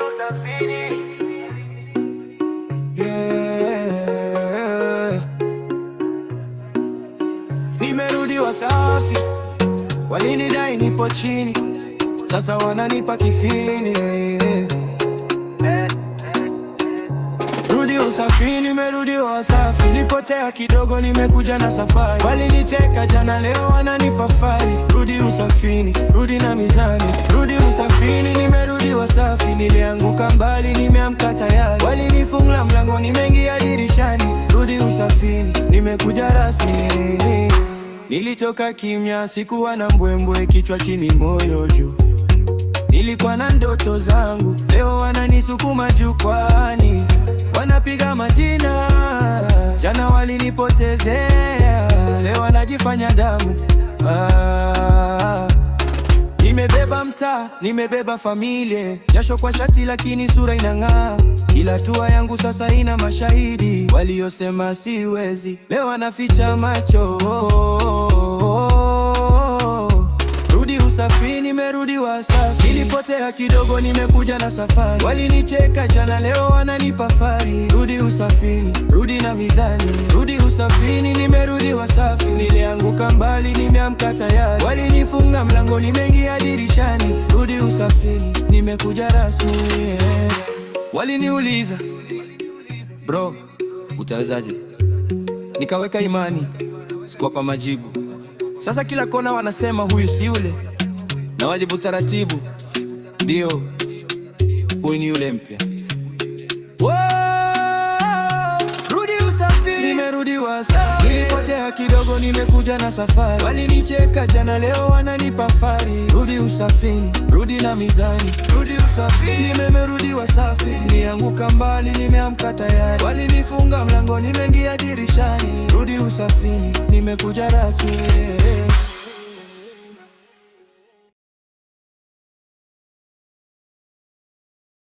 usafiri. Nimerudi Wasafi, walinidai nipo chini, sasa wananipa kifini. Rudi Usafiri, nimerudi Wasafi, nipotea kidogo, nimekuja na safari. Walinicheka jana, leo wananipa fari. Rudi Usafiri, rudi na mizani. Rudi Usafiri, nimerudi Wasafi, nilianguka mbali, nimeamka tayari. Walinifunga mlango, nimeingia dirishani. Rudi Usafiri, nimekuja rasmi. Nilitoka kimya, sikuwa na mbwembwe, kichwa chini moyo juu. Nilikuwa na ndoto zangu, leo wananisukuma jukwani. Wanapiga majina, jana walinipotezea, leo wanajifanya damu. Nimebeba mtaa, nimebeba familia, jasho kwa shati lakini sura inang'aa. Kila hatua yangu sasa ina mashahidi, waliosema siwezi, leo wanaficha macho. Rudi Usafiri, nimerudi Wasafi, nilipotea kidogo, nimekuja na safari. Walinicheka jana, leo wananipa fari. Rudi Usafiri, rudi na mizani. Rudi Usafiri, nimerudi Wasafi, nilianguka mbali, nimeamka tayari. Walinifunga mlango, nimeingia dirishani. Rudi Usafiri, nimekuja rasmi. Waliniuliza, bro, utawezaje? Nikaweka imani, sikuwapa majibu. Sasa kila kona wanasema huyu si yule, na wajibu taratibu, ndio huyu ni yule mpya. Rudi Usafiri, nimerudi Wasafi, nilipotea kidogo, nimekuja na safari. Walinicheka jana, leo wananipa fari. Rudi Usafiri, rudi na mizani. Rudi Usafiri, nimerudi Wasafi, nilianguka mbali, nimeamka tayari. Walinifunga mlango, nimeingia dirishani. Rudi Usafiri, nimekuja rasmi.